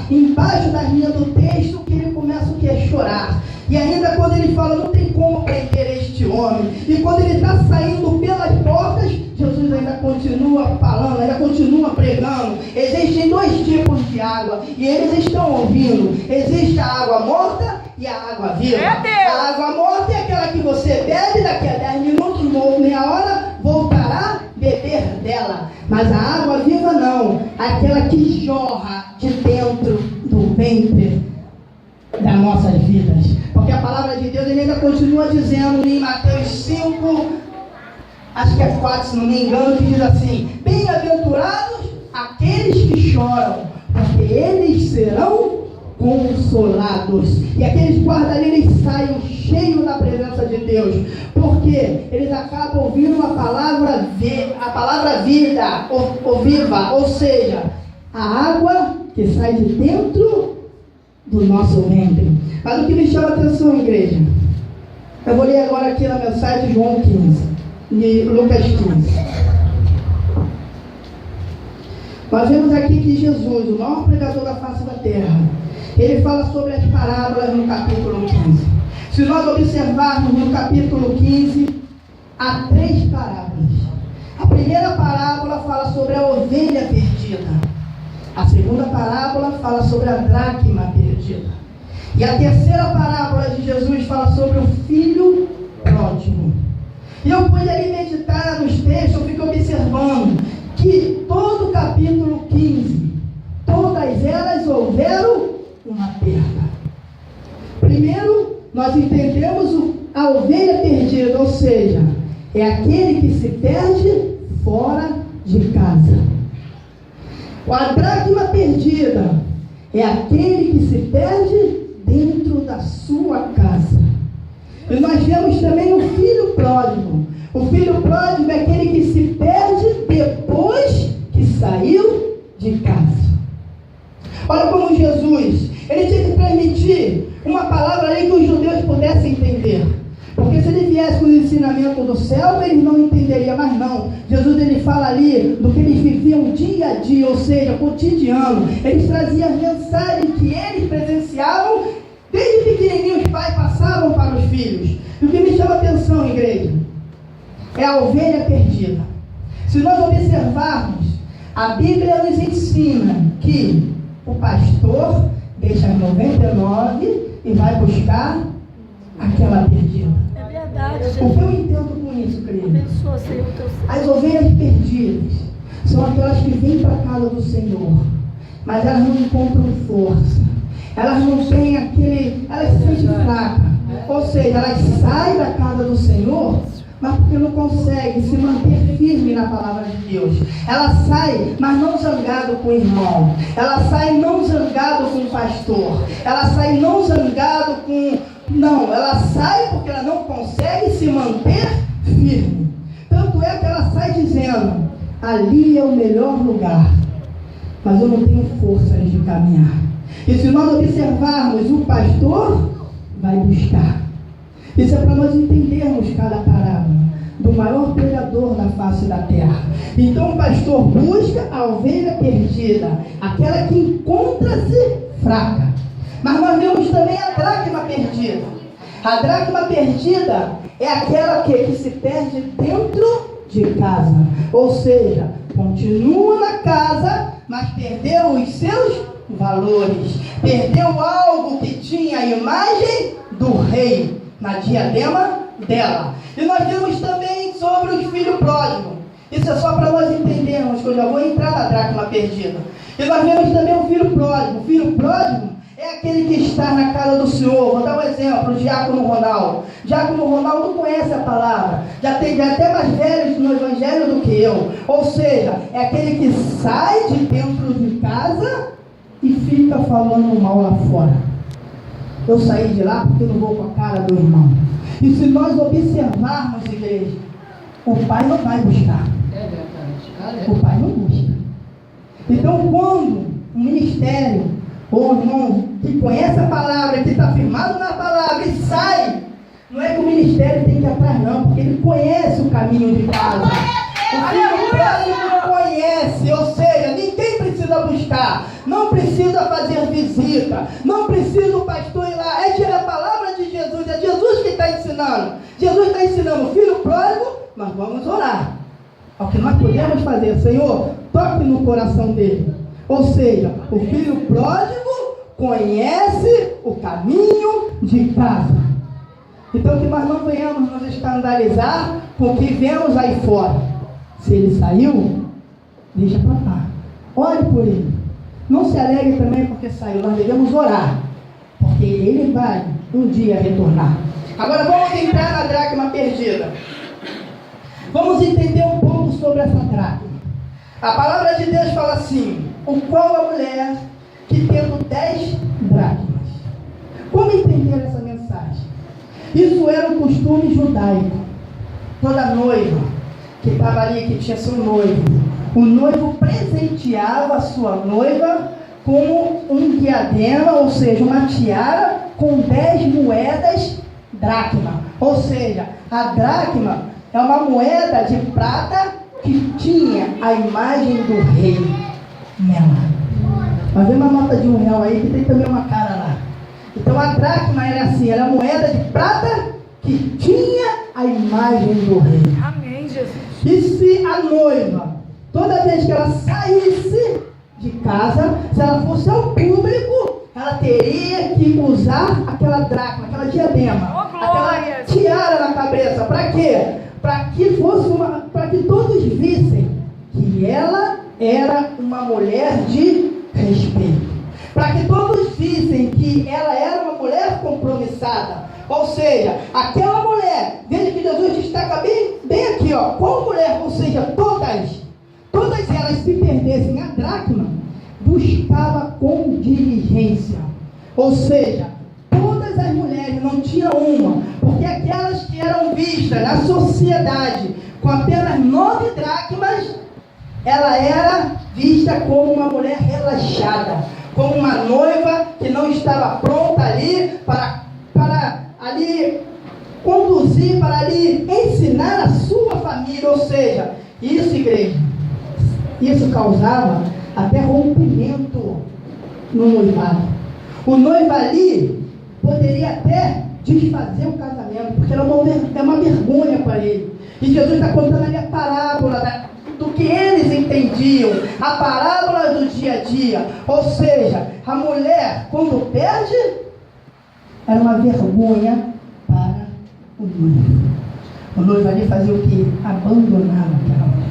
embaixo da linha do texto que ele começa o que? A chorar. E ainda quando ele fala, não tem como prender este homem. E quando ele está saindo pelas portas, Jesus ainda continua falando, ainda continua pregando. Existem dois tipos de água e eles estão ouvindo. Existe a água morta e a água viva. A água morta é aquela que você bebe, daqui a 10 minutos, meia hora, voltará a beber dela. Mas a água viva não, aquela que jorra de dentro do ventre das nossas vidas. Porque a palavra de Deus ele ainda continua dizendo em Mateus 5, acho que é 4, se não me engano, que diz assim: bem-aventurados aqueles que choram, porque eles serão consolados. E aqueles guardas ali, eles saem cheios da presença de Deus, porque eles acabam ouvindo a palavra vida, ou viva, ou seja, a água que sai de dentro do nosso ventre. Mas o que me chama a atenção, igreja, eu vou ler agora aqui no meu site João 15 e Lucas 15. Nós vemos aqui que Jesus, o maior pregador da face da terra, ele fala sobre as parábolas no capítulo 15. Se nós observarmos no capítulo 15, há 3 parábolas. A primeira parábola fala sobre a ovelha perdida. A segunda parábola fala sobre a dracma perdida. E a terceira parábola de Jesus fala sobre o filho pródigo. E eu pude ali meditar nos textos, eu fico observando que todo o capítulo 15, todas elas houveram uma perda. Primeiro, nós entendemos a ovelha perdida, ou seja, é aquele que se perde fora de casa. A dracma perdida é aquele que se perde dentro da sua casa. E nós vemos também o filho pródigo. O filho pródigo é aquele que se perde depois que saiu de casa. Olha como Jesus, ele tinha que transmitir uma palavra ali que os judeus pudessem entender. Porque se ele viesse com o ensinamento do céu, eles não entenderiam, mas não. Jesus ele fala ali do que eles viviam dia a dia, ou seja, cotidiano. Eles traziam as mensagens que eles presenciavam, desde pequenininho os pais passavam para os filhos. E o que me chama a atenção, igreja, é a ovelha perdida. Se nós observarmos, a Bíblia nos ensina que o pastor deixa as 99 e vai buscar aquela perdida. É verdade. O que eu entendo com isso, querido? Abençoa, Senhor, teu Senhor. As ovelhas perdidas são aquelas que vêm para a casa do Senhor, mas elas não encontram força. Elas não têm aquele... Elas se sentem fracas. Ou seja, elas saem da casa do Senhor, mas porque não conseguem se manter firme na palavra de Deus. Ela sai, mas não zangado com o irmão. Ela sai não zangado com o pastor. Ela sai não zangado com... Não, ela sai porque ela não consegue se manter firme. Tanto é que ela sai dizendo: ali é o melhor lugar, mas eu não tenho forças de caminhar. E se nós observarmos, o pastor vai buscar. Isso é para nós entendermos cada parábola do maior pregador da face da terra. Então o pastor busca a ovelha perdida, aquela que encontra-se fraca. Mas nós vemos também a dracma perdida. A dracma perdida é aquela que se perde dentro de casa. Ou seja, continua na casa, mas perdeu os seus valores. Perdeu algo que tinha a imagem do rei na diadema dela. E nós vemos também sobre os filhos pródigos. Isso é só para nós entendermos, que eu já vou entrar na dracma perdida. E nós vemos também o filho pródigo. O filho pródigo é aquele que está na casa do Senhor. Vou dar um exemplo, o diácono Ronaldo. O diácono Ronaldo conhece a palavra. Já tem até mais velhos no evangelho do que eu. Ou seja, é aquele que sai de dentro de casa e fica falando mal lá fora. Eu saí de lá porque não vou com a cara do irmão. E se nós observarmos, igreja, o pai não vai buscar. É verdade. O pai não busca. Então, quando o ministério ou o irmão que conhece a palavra, que está firmado na palavra e sai, não é que o ministério tem que ir atrás, não, porque ele conhece o caminho de casa. O filho pródigo conhece, ou seja, ninguém precisa buscar. buscar, não precisa fazer visita, não precisa o pastor ir lá, é a palavra de Jesus, é Jesus que está ensinando. Jesus está ensinando o filho pródigo, nós vamos orar. É o que nós podemos fazer, Senhor, toque no coração dele. Ou seja, o filho pródigo conhece o caminho de casa. Então que nós não venhamos nos escandalizar com o que vemos aí fora. Se ele saiu, deixa para lá. Ore por ele. Não se alegre também porque saiu. Nós devemos orar, porque ele vai um dia retornar. Agora vamos entrar na dracma perdida. Vamos entender um pouco sobre essa dracma. A palavra de Deus fala assim: o qual a mulher que tendo 10 dracmas. Como entender essa mensagem? Isso era um costume judaico. Toda noiva que estava ali, que tinha seu noivo, o noivo presenteava a sua noiva com um diadema, ou seja, uma tiara com 10 moedas dracma. Ou seja, a dracma é uma moeda de prata que tinha a imagem do rei nela. Vai ver uma nota de R$1 aí que tem também uma cara lá. Então a dracma era assim, era a moeda de prata que tinha a imagem do rei. Amém, Jesus. E se a noiva, toda vez que ela saísse de casa, se ela fosse ao público, ela teria que usar aquela dracma, aquela diadema, aquela tiara na cabeça. Para quê? Para que todos vissem que ela era uma mulher de respeito. Para que todos vissem que ela era uma mulher compromissada. Ou seja, aquela mulher, veja que Jesus destaca bem aqui, ó. Qual mulher, ou seja, todas elas se perdessem a dracma, buscava com diligência. Ou seja, todas as mulheres, não tinha uma, porque aquelas que eram vistas na sociedade com apenas 9 dracmas, ela era vista como uma mulher relaxada, como uma noiva que não estava pronta ali para ali conduzir, para ali ensinar a sua família. Ou seja, isso, igreja, isso causava até rompimento no noivado. O noivo ali poderia até desfazer o casamento, porque era uma vergonha para ele. E Jesus está contando ali a parábola do que eles entendiam, a parábola do dia a dia. Ou seja, a mulher, quando perde, era uma vergonha para o noivo. O noivo ali fazia o quê? Abandonava aquela mulher.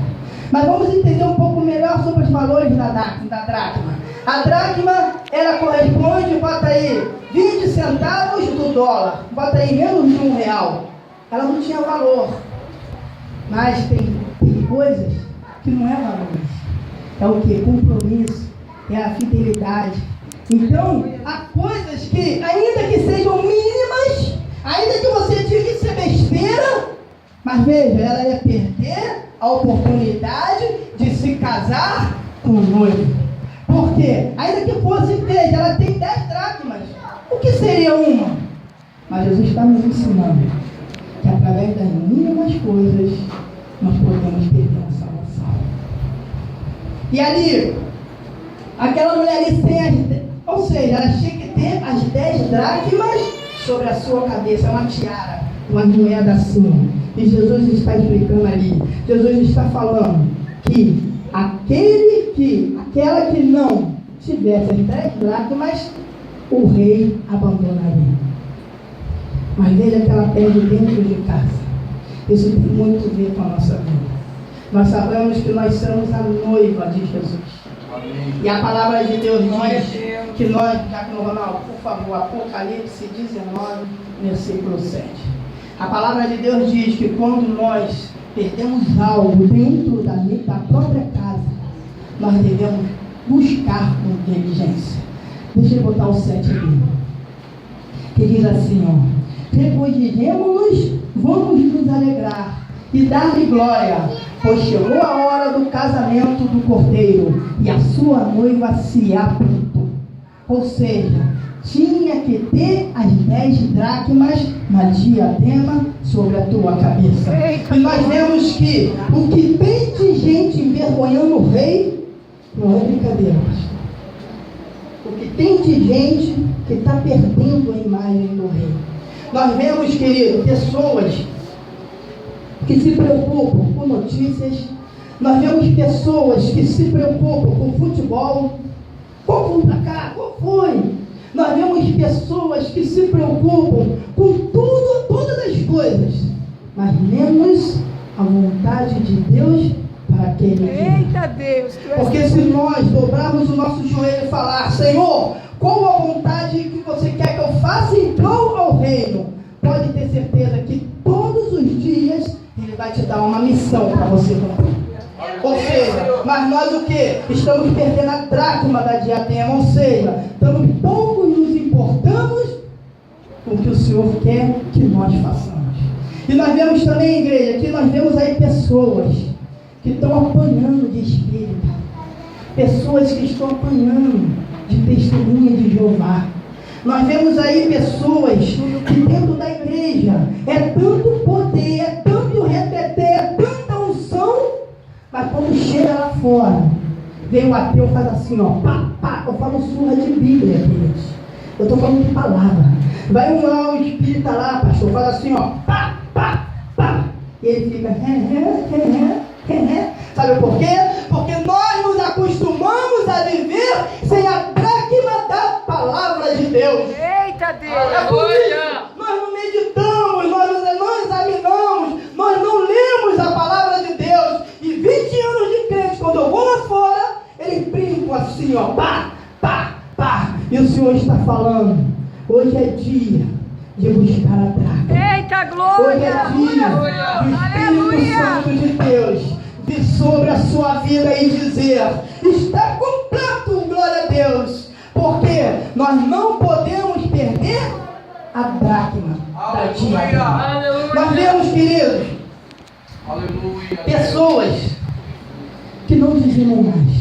Mas vamos entender um pouco melhor sobre os valores da dracma. A dracma, ela corresponde, bota aí, 20 centavos do dólar. Bota aí menos de R$1. Ela não tinha valor. Mas tem coisas que não é valor. É o que? Compromisso. É a fidelidade. Então, há coisas que, ainda que sejam mínimas, ainda que você diga que isso é besteira, mas veja, ela ia perder a oportunidade de se casar com o noivo. Por quê? Ainda que fosse, veja, ela tem 10 dracmas. O que seria uma? Mas Jesus está nos ensinando que através das mínimas coisas nós podemos perder a salvação. E ali, aquela mulher ali tem ou seja, ela tinha que ter as 10 dracmas sobre a sua cabeça, uma tiara, uma moeda assim. E Jesus está explicando ali, Jesus está falando que aquela que não tivesse as 10 dracmas, o rei abandonaria. Mas veja que ela perde dentro de casa. Isso tem muito a ver com a nossa vida. Nós sabemos que nós somos a noiva de Jesus. Amém. E a palavra de Deus diz que nós, Diácono Ronaldo, por favor, Apocalipse 19, versículo 7. A palavra de Deus diz que quando nós perdemos algo dentro da própria casa, nós devemos buscar com diligência. Deixa eu botar o 7 aqui. Que diz assim, ó: regozijemo-nos, vamos nos alegrar e dar-lhe glória, pois chegou a hora do casamento do Cordeiro e a sua noiva se aprontou. Ou seja, tinha que ter as 10 dracmas na diadema sobre a tua cabeça. E nós vemos que o que tem de gente envergonhando o rei não é brincadeira, pastor. que tem de gente que está perdendo a imagem do rei. Nós vemos, querido, pessoas que se preocupam com notícias. Nós vemos pessoas que se preocupam com futebol. Qual foi para cá? Qual foi? Nós vemos pessoas que se preocupam com tudo, todas as coisas, mas menos a vontade de Deus para aquele dia. Eita Deus! Porque se nós dobrarmos o nosso joelho e falar: Senhor, qual a vontade que você quer que eu faça em prol ao reino? Pode ter certeza que todos os dias Ele vai te dar uma missão para você cumprir. Ou seja, mas nós o que? Estamos perdendo a dracma da diadema, ou seja, estamos pouco nos importamos com o que o Senhor quer que nós façamos. E nós vemos também, igreja, que nós vemos aí pessoas que estão apanhando de espírito, pessoas que estão apanhando de testemunha de Jeová. Nós vemos aí pessoas que dentro da igreja é tanto poder, é tanto reteté, é tanta unção, mas quando chega lá fora, vem o ateu e faz assim, ó, pá, pá. Eu falo surra de Bíblia, queridos. Eu estou falando de palavra. Vai lá, o espírita lá, pastor, fala assim, ó, pá, pá, pá. E ele fica, sabe por quê? Porque nós nos acostumamos a viver sem a dracma da palavra de Deus. Eita Deus! É por isso, nós não meditamos, nós não examinamos, nós não lemos a palavra de Deus. E 20 anos de crente, quando eu vou lá fora, eles brincam assim, ó, pá, pá, pá. E o Senhor está falando, hoje é dia de buscar a dracma. Eita glória! Hoje é dia do Espírito Santo de Deus vir sobre a sua vida e dizer: está completo, glória a Deus. Porque nós não podemos perder a dracma da diadema. Nós vemos, queridos, pessoas que não dizimam mais,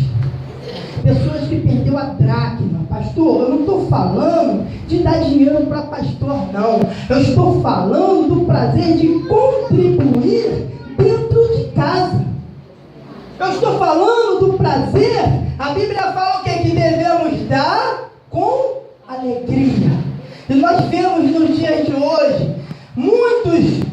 pessoas que perdeu a dracma. Pastor, eu não estou falando de dar dinheiro para pastor, não. Eu estou falando do prazer de contribuir dentro de casa. Eu estou falando do prazer. A Bíblia fala o que? Que devemos dar com alegria. E nós vemos nos dias de hoje, muitos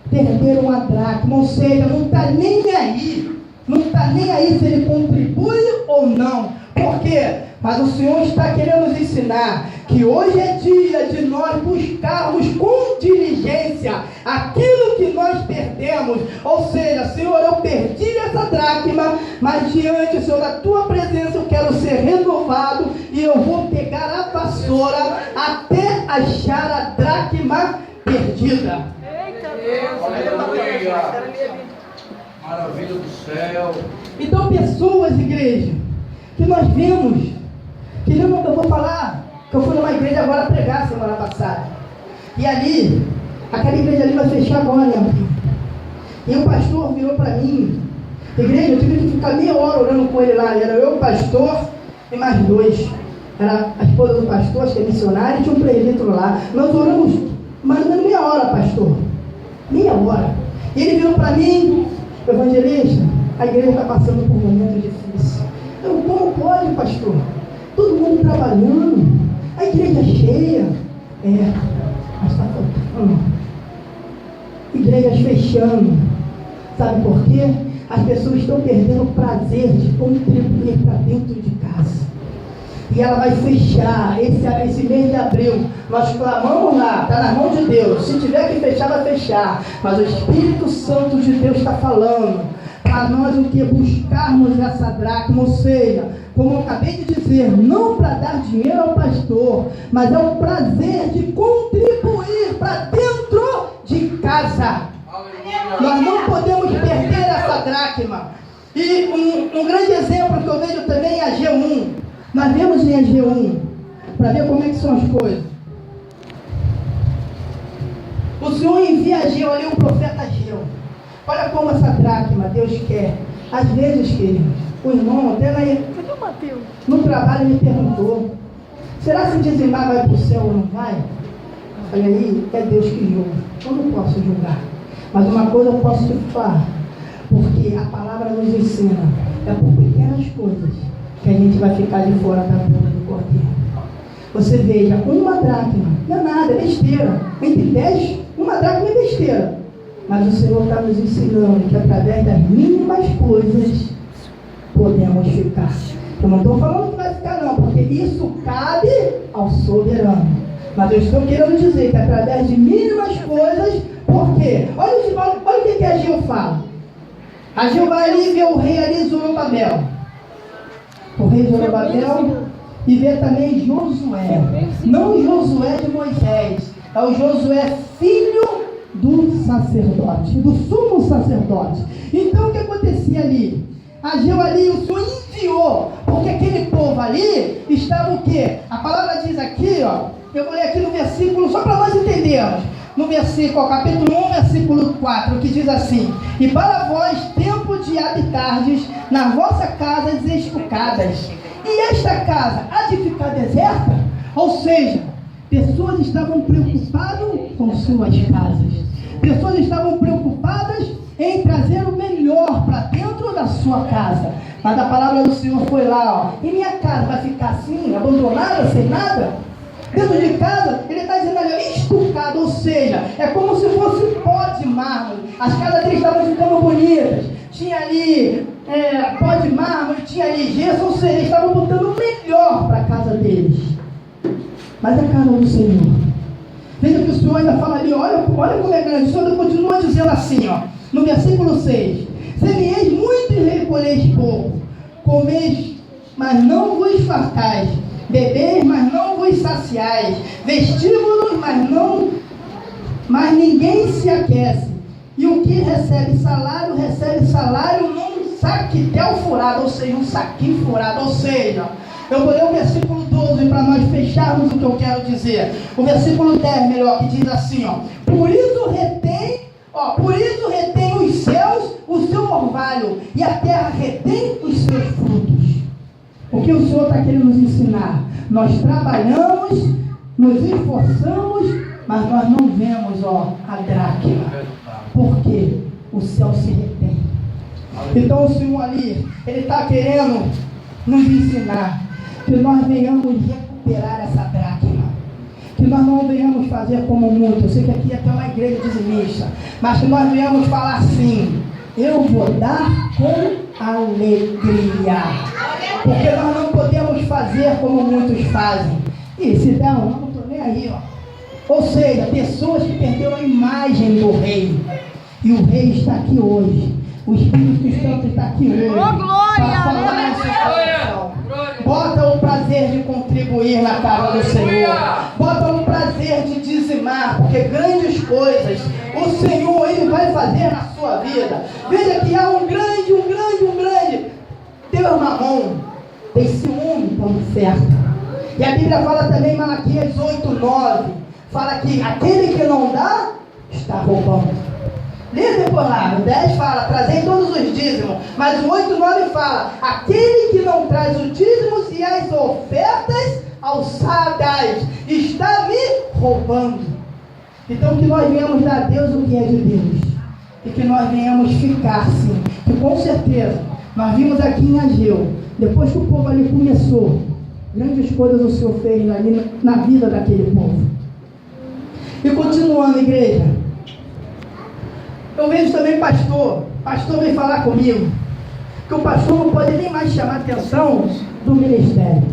perderam a dracma, ou seja, não está nem aí. Não está nem aí se ele contribui ou não. Por quê? Mas o Senhor está querendo nos ensinar que hoje é dia de nós buscarmos com diligência aquilo que nós perdemos. Ou seja, Senhor, eu perdi essa dracma, mas diante, Senhor, da Tua presença eu quero ser renovado e eu vou pegar a vassoura até achar a dracma perdida. Eita Deus! Maravilha do céu. Então, pessoas, igreja, que nós vemos, que lembra que eu vou falar, que eu fui numa igreja agora pregar semana passada, e ali, aquela igreja ali vai fechar agora, né? E o pastor virou para mim, igreja, eu tive que ficar meia hora orando com ele lá, era eu, o pastor e mais dois, era a esposa do pastor, acho que é missionária, e tinha um presbítero lá. Nós oramos mais ou menos meia hora, pastor, meia hora. E ele virou para mim: evangelista, a igreja está passando por um momento difícil. Eu, como pode, pastor? Todo mundo trabalhando, a igreja cheia. Mas está faltando. Igrejas fechando. Sabe por quê? As pessoas estão perdendo o prazer de contribuir para dentro de casa. E ela vai fechar esse mês de abril. Nós clamamos lá, está na mão de Deus. Se tiver que fechar, vai fechar. Mas o Espírito Santo de Deus está falando para nós o que? Buscarmos essa dracma, ou seja, como eu acabei de dizer, não para dar dinheiro ao pastor, mas é o prazer de contribuir para dentro de casa. Nós não podemos perder essa dracma. E um grande exemplo que eu vejo também é a G1. Nós vemos em G1, para ver como é que são as coisas. O Senhor envia a Geu, ali o profeta Geu. Olha como essa dracma Deus quer. Às vezes, queridos, o irmão até no trabalho me perguntou: será que dizimar vai para o céu ou não vai? Olha aí, é Deus que julga. Eu não posso julgar. Mas uma coisa eu posso te falar, porque a palavra nos ensina, é por pequenas coisas que a gente vai ficar de fora da boca do Cordeiro. Você veja, uma dracma, não é nada, é besteira. Entre 10, uma dracma é besteira. Mas o Senhor está nos ensinando que através das mínimas coisas podemos ficar. Eu não estou falando que vai ficar não, porque isso cabe ao soberano. Mas eu estou querendo dizer que através de mínimas coisas, por quê? Olha o que Ageu fala. Ageu vai ali ver o rei ali, Zorobabel. O rei Zorobabel, e vê também Josué. Não Josué de Moisés, é o Josué filho do sacerdote, do sumo sacerdote. Então o que acontecia ali? Ageu ali, o Senhor enviou, porque aquele povo ali estava o quê? A palavra diz aqui, ó, eu vou ler aqui no versículo, só para nós entendermos. No versículo, capítulo 1, versículo 4, que diz assim: e para vós tempo de habitardes na vossa casas estucadas, e esta casa há de ficar deserta? Ou seja, pessoas estavam preocupadas com suas casas, pessoas estavam preocupadas em trazer o melhor para dentro da sua casa. Mas a palavra do Senhor foi lá, ó, e minha casa vai ficar assim, abandonada, sem nada? Dentro de casa, ele está dizendo ali, estucado, ou seja, é como se fosse um pó de mármore. As casas deles estavam ficando bonitas, tinha ali pó de mármore, tinha ali gesso, ou seja, eles estavam botando o melhor para a casa deles. Mas a casa do Senhor, veja que o Senhor ainda fala ali, olha como é grande. O Senhor continua dizendo assim, ó, no versículo 6: semieis muito e recolheis pouco, comeis, mas não vos fartais, bebeis, mas não vos saciais, vestíbulos, mas ninguém se aquece, e o que recebe salário num saquitel furado, ou seja, um saquinho furado. Ou seja, eu vou ler o versículo 12 para nós fecharmos o que eu quero dizer. O versículo 10, melhor, que diz assim, ó: por isso retém os céus o seu orvalho, e a terra retém os seus frutos. O que o Senhor está querendo nos ensinar? Nós trabalhamos, nos esforçamos, mas nós não vemos, a dracma. Por quê? O céu se retém. Então o Senhor ali, Ele está querendo nos ensinar que nós venhamos recuperar essa dracma. Que nós não venhamos fazer como muitos. Eu sei que aqui é até uma igreja dizimista, mas que nós venhamos falar assim: eu vou dar com alegria. Porque nós não podemos fazer como muitos fazem. E se der um, não estou nem aí, Ou seja, pessoas que perderam a imagem do rei. E o rei está aqui hoje. O Espírito Santo está aqui hoje. Para falar nessa situação. Bota o prazer de contribuir na casa do Senhor. Bota o prazer de dizimar, porque grandes coisas o Senhor, Ele vai fazer na sua vida. Veja que há um grande Deus na mão. Tem ciúme quando oferta. E a Bíblia fala também em Malaquias 8:9. Fala que aquele que não dá, está roubando. Lê depois lá, o 10 fala, trazei todos os dízimos. Mas o 8:9 fala, aquele que não traz os dízimos e as ofertas alçadas, está me roubando. Então que nós venhamos dar a Deus o que é de Deus. E que nós venhamos ficar sim. Que com certeza, nós vimos aqui em Ageu, depois que o povo ali começou, grandes coisas o Senhor fez ali na vida daquele povo. E continuando, igreja, eu vejo também pastor veio falar comigo, que o pastor não pode nem mais chamar a atenção do ministério.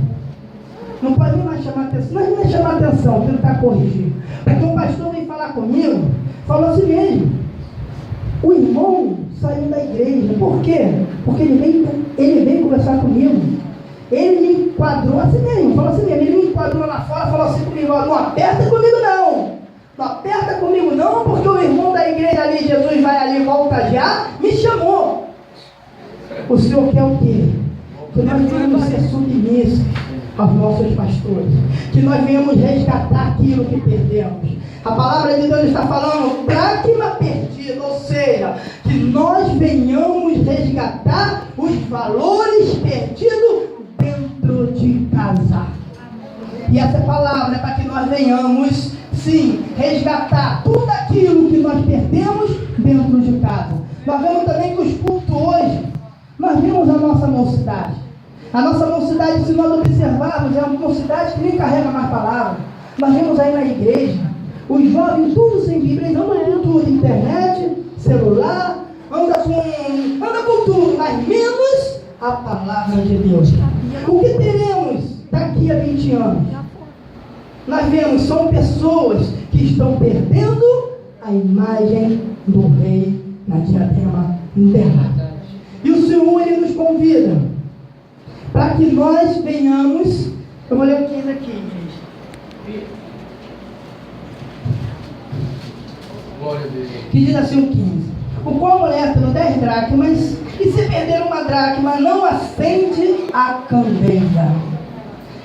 Não pode nem mais chamar a atenção, não é nem chamar a atenção, tentar corrigir. Porque o pastor veio falar comigo, falou assim mesmo: o irmão saiu da igreja. Por quê? Porque ele veio conversar comigo. Ele me enquadrou assim mesmo, falou assim mesmo, ele me enquadrou lá fora, falou assim comigo: não aperta comigo não. Não aperta comigo não, porque o irmão da igreja ali, Jesus vai ali, volta já, me chamou. O Senhor quer o quê? Que nós venhamos ser submissos aos nossos pastores. Que nós venhamos resgatar aquilo que perdemos. A palavra de Deus está falando dracma perdida, ou seja, que nós venhamos resgatar os valores perdidos dentro de casa. E essa palavra é para que nós venhamos, sim, resgatar tudo aquilo que nós perdemos dentro de casa. Nós vemos também que os cultos hoje, nós vimos a nossa mocidade. A nossa mocidade, se nós observarmos, é uma mocidade que nem carrega mais palavras. Nós vemos aí na igreja, os jovens tudo sem Bíblia, eles andam com tudo, internet, celular, anda com tudo, mas menos a palavra de Deus. O que teremos daqui a 20 anos? Nós vemos, são pessoas que estão perdendo a imagem do rei na diadema dela. E o Senhor, Ele nos convida para que nós venhamos. Eu vou ler o 15 aqui, igreja. Glória a Deus. Que diz assim o 15: o qual mulher tendo 10 dracmas, e se perder uma dracma, não acende a candeia.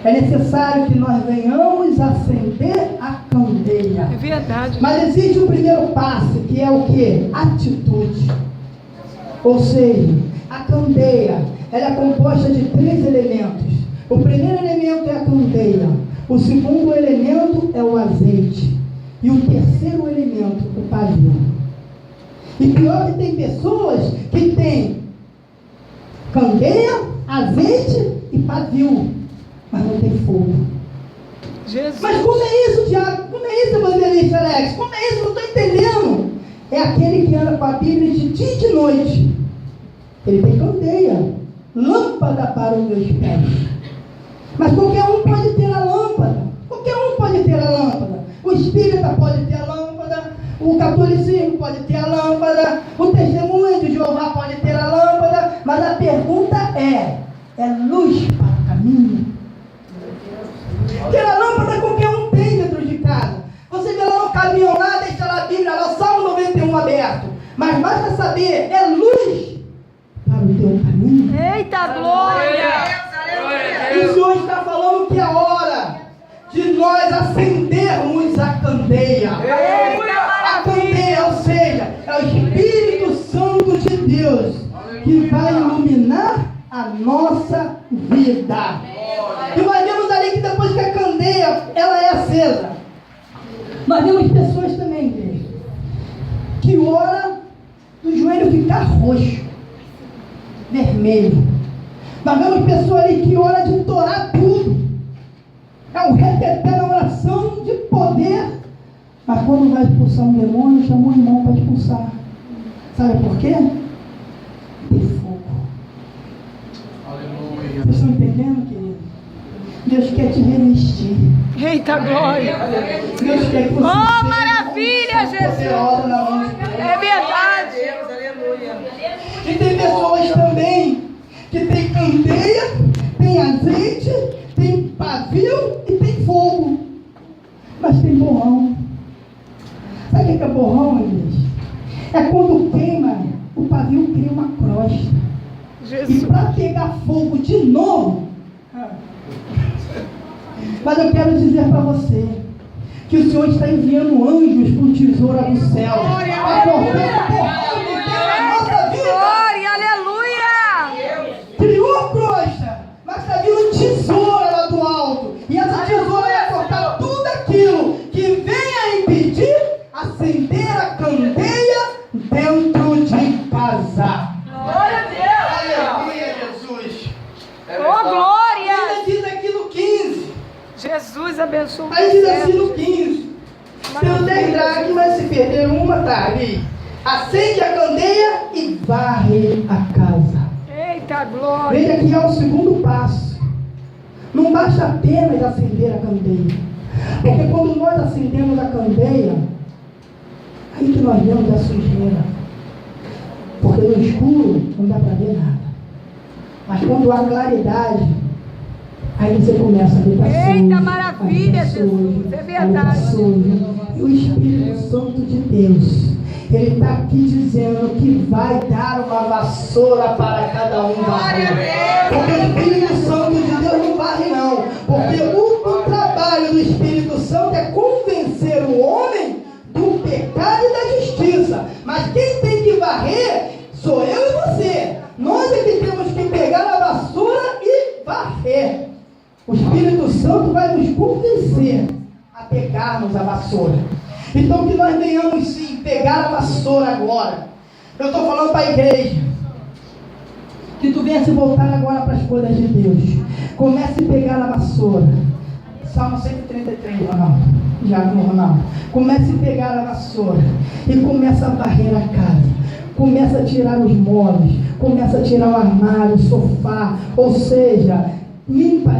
É necessário que nós venhamos acender a candeia. É verdade. Mas existe o primeiro passo, que é o que? Atitude. Ou seja, a candeia, ela é composta de 3 elementos. O primeiro elemento é a candeia. O segundo elemento é o azeite. E o terceiro elemento, o pavio. E pior que tem pessoas que têm candeia, azeite e pavio, mas não tem fogo. Jesus. Mas como é isso, Tiago? Como é isso, evangelista Alex? Como é isso? Não estou entendendo. É aquele que anda com a Bíblia de dia e de noite. Ele tem candeia, lâmpada para os meus pés. Mas qualquer um pode ter a lâmpada. Qualquer um pode ter a lâmpada. O espírita pode ter a lâmpada. O catolicismo pode ter a lâmpada. O testemunho de Jeová pode ter a lâmpada. Mas a pergunta é luz para o caminho? Ter a lâmpada qualquer um tem dentro de casa. Você vê lá no caminhão lá, deixa lá a Bíblia, lá o Salmo 91 aberto. Mas basta saber, é luz para o teu caminho. Eita glória! E o Senhor está falando que é hora de nós acendermos a candeia. A candeia, ou seja, é o Espírito Santo de Deus que vai iluminar a nossa vida. E nós vemos ali que depois que a candeia ela é acesa, nós vemos pessoas também, igreja, que ora do joelho ficar roxo, vermelho. Nós vemos pessoas ali que ora de torar tudo. É um reteté na oração de poder. Mas quando vai expulsar um demônio, chama um irmão para expulsar. Sabe por quê? Tem fogo. Aleluia. Vocês estão entendendo, querido? Deus quer te revestir. Eita glória! Deus quer que você Oh, seja maravilha, uma Jesus! poderosa na mão de Deus. É verdade! E tem pessoas também que tem candeia, tem azeite, tem pavio e tem fogo. Mas tem borrão. Sabe o que é borrão, igreja? É quando queima, o pavio cria uma crosta. E Jesus! para pegar fogo de novo. Mas eu quero dizer para você que o Senhor está enviando anjos com tesoura do céu. A cortar borrão de Deus na nossa vida. Glória, aleluia! Criou a crosta, mas está vindo tesoura lá do alto. E essa tesoura vai cortar tudo aquilo que venha impedir acender a candeia dentro de casa. Glória a Deus! Aleluia, Jesus. Oh, glória! Ainda diz aqui no 15. Jesus abençoe. Aí diz assim no 15. Tenho 10 dracmas, se perder uma, tá ali. Acende a candeia e varre a casa. Eita glória! Veja que é o segundo passo. Não basta apenas acender a candeia. Porque quando nós acendemos a candeia, aí que nós vemos a sujeira. Porque no escuro não dá para ver nada. Mas quando há claridade, aí você começa a ver tá Eita, sujo, maravilha, aí tá Jesus, sujo, é aí verdade. tá sujo. E o Espírito Santo de Deus, Ele está aqui dizendo que vai dar uma vassoura para cada um varrer. Porque o Espírito Santo de Deus não varre não. Porque o trabalho do Espírito Santo é convencer o homem do pecado e da justiça. Mas quem tem que varrer sou eu e você. Nós é que temos que pegar a vassoura e varrer. O Espírito Santo vai nos convencer a pegarmos a vassoura. Então que nós venhamos sim pegar a vassoura agora. Eu estou falando para a igreja. que tu venha se voltar agora para as coisas de Deus. Comece a pegar a vassoura. Salmo 133, Ronaldo. Já no Ronaldo. Comece a pegar a vassoura e começa a varrer a casa. Começa a tirar os móveis, começa a tirar o armário, o sofá, ou seja, limpa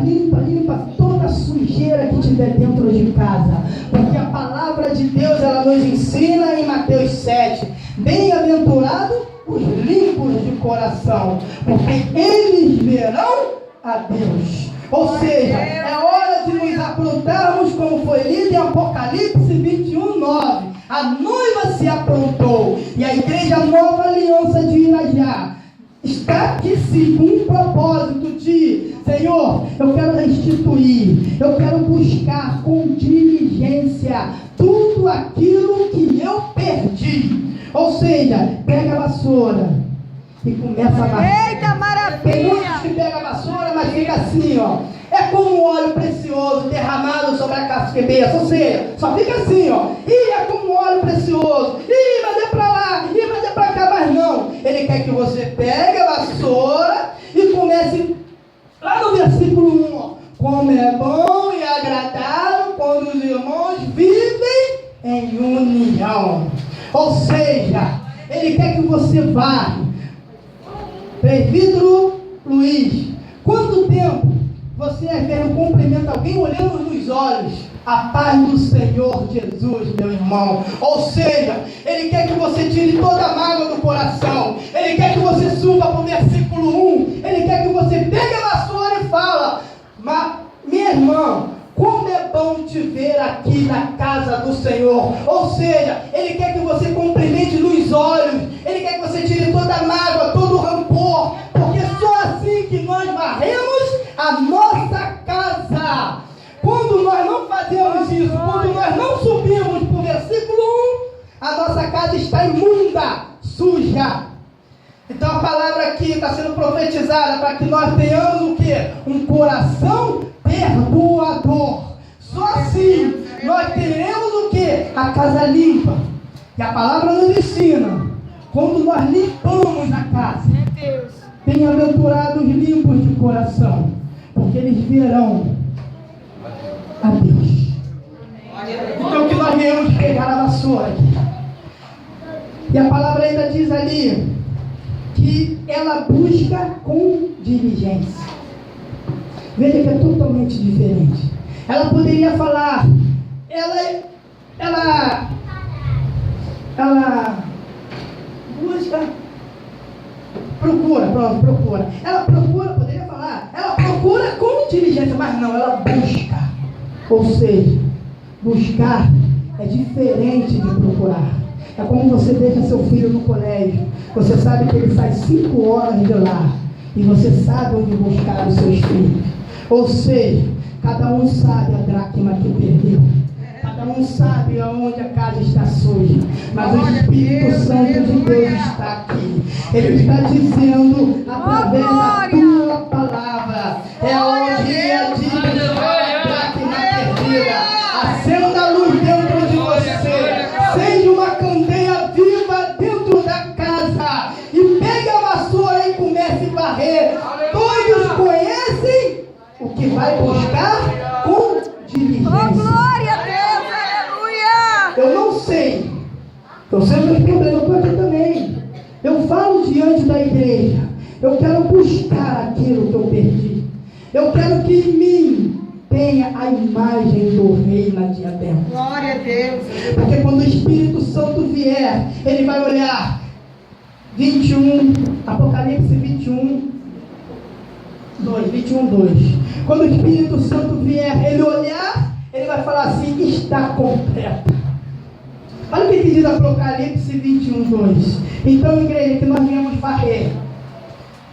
toda a sujeira que tiver dentro de casa, porque a palavra de Deus, ela nos ensina em Mateus 7, bem-aventurados os limpos de coração, porque eles verão a Deus. Ou seja, é hora de nos aprontarmos, como foi lido em Apocalipse 21, 9. A noiva se aprontou e a igreja Nova Aliança de Irajá está aqui sim com um propósito de: Senhor, eu quero restituir, eu quero buscar com diligência tudo aquilo que eu perdi. Ou seja, pega a vassoura e começa a varrer. Eita, maravilha! Tem muitos que pega a vassoura, mas fica assim, ó. É como um óleo precioso derramado sobre a cabeça. Ou seja, só fica assim, ó. E é como um óleo precioso. Ih, mas é pra lá, ih, mas é pra cá, mas não. Ele quer que você pegue a vassoura e comece lá no versículo 1, ó. Como é bom e agradável quando os irmãos vivem em união. Ou seja, ele quer que você vá. Presbítero Luiz, quanto tempo você é vendo cumprimenta alguém olhando nos olhos? A paz do Senhor Jesus, meu irmão. Ou seja, ele quer que você tire toda a mágoa do coração. Ele quer que você suba para o versículo 1. Ele quer que você pegue a vassoura e fala: minha irmã, como é bom te ver aqui na casa do Senhor. Ou seja, ele quer que você cumprimente nos olhos. Ele quer que você tire toda a mágoa, todo o rancor. Porque só assim que nós varremos a nossa casa. Quando nós não fazemos isso, quando nós não subimos para o versículo 1, a nossa casa está imunda, suja. Então a palavra aqui está sendo profetizada para que nós tenhamos o quê? Um coração perdoador. Só assim nós teremos o quê? A casa limpa. E a palavra nos ensina, quando nós limpamos a casa, bem-aventurados limpos de coração, porque eles verão a Deus. Então que nós viemos pegar a vassoura aqui. E a palavra ainda diz ali que ela busca com diligência. Veja que é totalmente diferente. Ela poderia falar, ela busca, procura. Ela procura, poderia falar, ela procura com diligência, mas não, ela busca. Ou seja, buscar é diferente de procurar. É como você deixa seu filho no colégio. Você sabe que ele sai 5 horas de lá. E você sabe onde buscar os seus filhos. Ou seja, cada um sabe a dracma que perdeu. Cada um sabe aonde a casa está suja. Mas o Espírito Santo de Deus está aqui. Ele está dizendo através da tua palavra. É o dia de buscar a dracma perdida. Acenda a luz dentro de você. Seja uma candeia viva dentro da casa. E pegue a vassoura e comece a varrer. Todos conhecem o que vai buscar com diligência. Oh, glória a Deus, aleluia! Eu não sei. Eu sei meus problemas, eu estou aqui também. Eu falo diante da igreja. Eu quero buscar aquilo que eu perdi. Eu quero que em mim tenha a imagem do rei na diadema. Glória a Deus. Porque quando o Espírito Santo vier, ele vai olhar 21, Apocalipse 21, 2. Quando o Espírito Santo vier, ele olhar, ele vai falar assim: está completa. Olha o que diz Apocalipse 21, 2. Então, igreja, que nós viemos varrer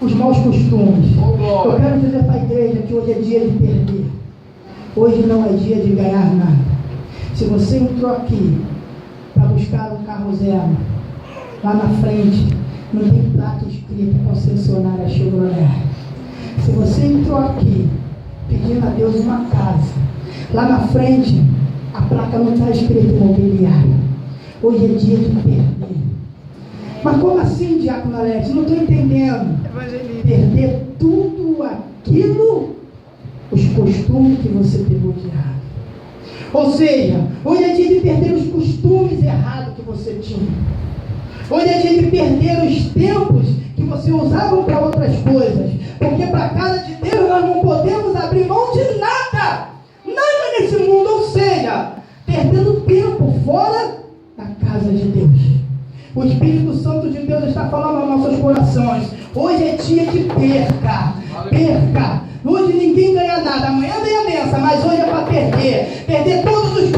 os maus costumes. Eu quero dizer para a igreja que hoje é dia de perder. Hoje não é dia de ganhar nada. Se você entrou aqui para buscar um carro zero, lá na frente não tem placa escrita concessionária Chevrolet. Se você entrou aqui pedindo a Deus uma casa, lá na frente a placa não está escrita imobiliária. Hoje é dia de perder. Mas como assim, Diácono Alex? Não estou entendendo. Perder tudo aquilo, os costumes que você pegou de errado. Ou seja, hoje é dia de perder os costumes errados que você tinha. Hoje é dia de perder os tempos que você usava para outras coisas. Porque para a casa de Deus nós não podemos abrir mão de nada. Nada nesse mundo. Ou seja, perdendo tempo fora da casa de Deus. O Espírito Santo de Deus está falando aos nossos corações. Hoje é dia de perca. Perca. Hoje ninguém ganha nada. Amanhã vem a benção, mas hoje é para perder. Perder todos os